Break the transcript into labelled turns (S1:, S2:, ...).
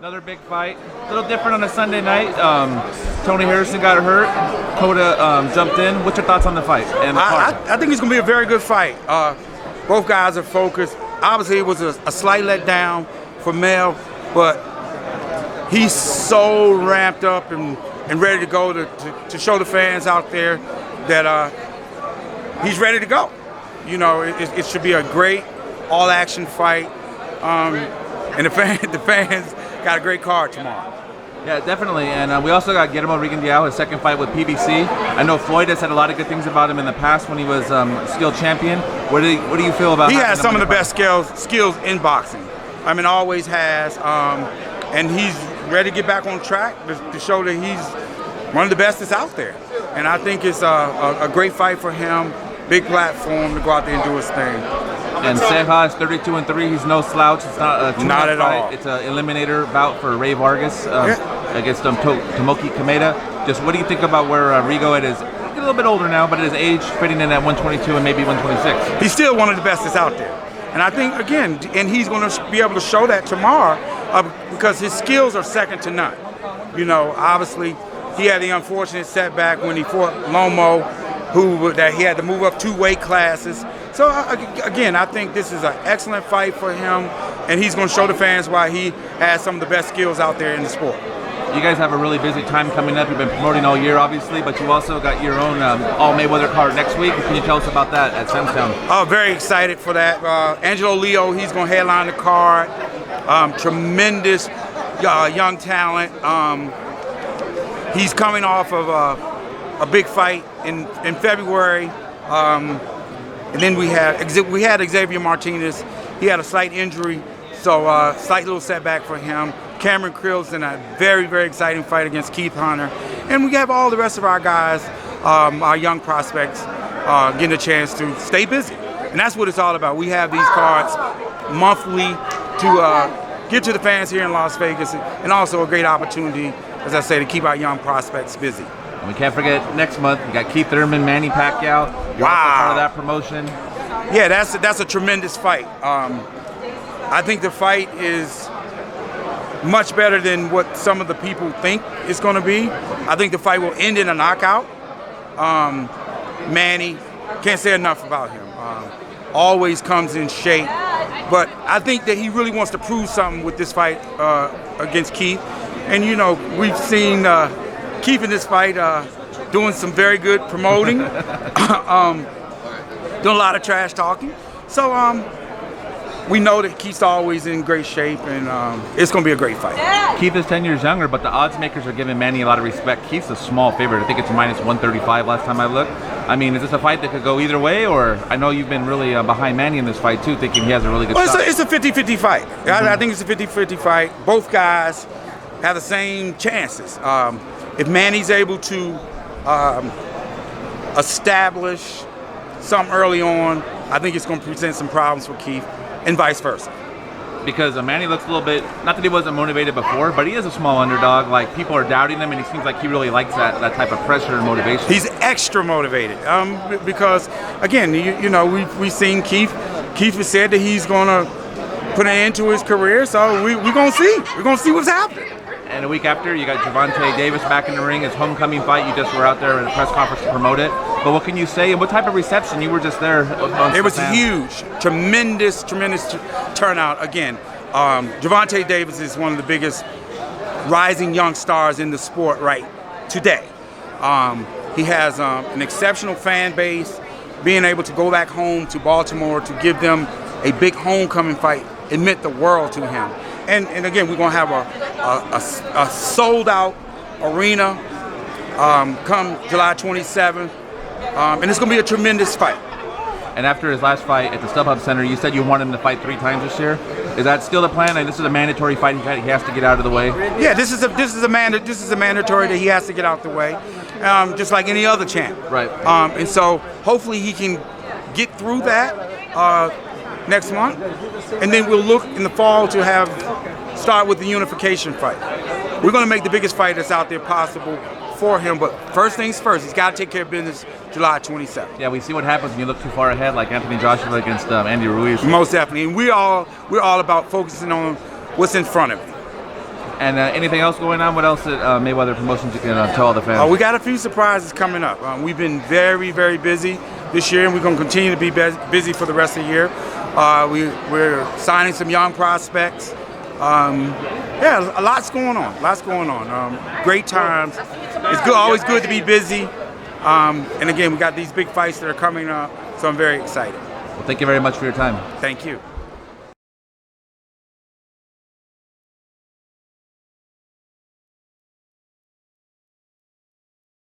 S1: Another big fight. A little different on a Sunday night. Tony Harrison got hurt. Cota jumped in. What's your thoughts on the fight and the card?
S2: I think it's going to be a very good fight. Both guys are focused. Obviously, it was a slight letdown for Mel, but he's so ramped up and ready to go to show the fans out there that he's ready to go. You know, it should be a great all-action fight, and the fans got a great card tomorrow.
S1: Yeah, definitely. And we also got Guillermo Rigondeaux, his second fight with PBC. I know Floyd has said a lot of good things about him in the past when he was still champion. What do you feel about him?
S2: He has some of the best skills in boxing. I mean, always has. And he's ready to get back on track to show that he's one of the best that's out there. And I think it's a great fight for him. Big platform to go out there and do his thing.
S1: And Ceja is 32-3. He's no slouch. It's not a
S2: not at
S1: fight.
S2: all.
S1: It's an eliminator bout for Ray Vargas against Tomoki Kameda. Just what do you think about where Rigo is? A little bit older now, but at his age, fitting in at 122 and maybe 126.
S2: He's still one of the best that's out there. And I think, again, and he's going to be able to show that tomorrow because his skills are second to none. You know, obviously, he had the unfortunate setback when he fought Lomo, that he had to move up 2 weight classes. So, again, I think this is an excellent fight for him, and he's going to show the fans why he has some of the best skills out there in the sport.
S1: You guys have a really busy time coming up. You've been promoting all year, obviously, but you also got your own all-Mayweather card next week. Can you tell us about that at Samstown?
S2: Oh, very excited for that. Angelo Leo, he's going to headline the card. Tremendous young talent. He's coming off of a big fight in February. And then we had Xavier Martinez. He had a slight injury, so slight little setback for him. Cameron Krill's in a very, very exciting fight against Keith Hunter. And we have all the rest of our guys, our young prospects, getting a chance to stay busy. And that's what it's all about. We have these cards monthly to give to the fans here in Las Vegas, and also a great opportunity, as I say, to keep our young prospects busy.
S1: And we can't forget next month, we got Keith Thurman, Manny Pacquiao. You're also part of that promotion.
S2: Yeah, that's a tremendous fight. I think the fight is much better than what some of the people think it's going to be. I think the fight will end in a knockout. Manny, can't say enough about him. Always comes in shape. But I think that he really wants to prove something with this fight against Keith. And, you know, we've seen Keith in this fight doing some very good promoting, doing a lot of trash talking. So we know that Keith's always in great shape, and it's going to be a great fight.
S1: Keith is 10 years younger, but the odds makers are giving Manny a lot of respect. Keith's a small favorite. I think it's minus 135 last time I looked. I mean, is this a fight that could go either way, or I know you've been really behind Manny in this fight too, thinking he has a really good shot.
S2: It's a 50-50 fight. I think it's a 50-50 fight. Both guys have the same chances. If Manny's able to establish something early on, I think it's going to present some problems for Keith, and vice versa.
S1: Because Manny looks a little bit, not that he wasn't motivated before, but he is a small underdog. Like, people are doubting him, and he seems like he really likes that type of pressure and motivation.
S2: He's extra motivated because, again, you know, we've seen Keith. Keith has said that he's going to put an end to his career, so we're going to see. We're going to see what's happening.
S1: And a week after, you got Gervonta Davis back in the ring. His homecoming fight. You just were out there at a press conference to promote it. But what can you say? And what type of reception? You were just there.
S2: It was huge. Tremendous turnout. Again, Gervonta Davis is one of the biggest rising young stars in the sport right today. He has an exceptional fan base. Being able to go back home to Baltimore to give them a big homecoming fight, it meant the world to him. And again, we're going to have a sold-out arena come July 27th, and it's going to be a tremendous fight.
S1: And after his last fight at the StubHub Center, you said you want him to fight 3 times this year. Is that still the plan? And this is a mandatory fight. He has to get out of the way.
S2: Yeah, this is a mandatory that he has to get out the way, just like any other champ.
S1: Right.
S2: And so hopefully he can get through that next month, and then we'll look in the fall to start with the unification fight. We're going to make the biggest fight that's out there possible for him, but first things first, he's got to take care of business July 27th.
S1: Yeah, we see what happens when you look too far ahead, like Anthony Joshua against Andy Ruiz.
S2: Most definitely, and we're all about focusing on what's in front of him.
S1: And anything else going on? What else at Mayweather Promotions you can tell all the fans?
S2: We got a few surprises coming up. We've been very, very busy this year, and we're going to continue to be busy for the rest of the year. We're signing some young prospects. Yeah, a lot's going on. Great times. It's good, always good to be busy. And again, we got these big fights that are coming up, so I'm very excited.
S1: Well, thank you very much for your time.
S2: Thank you.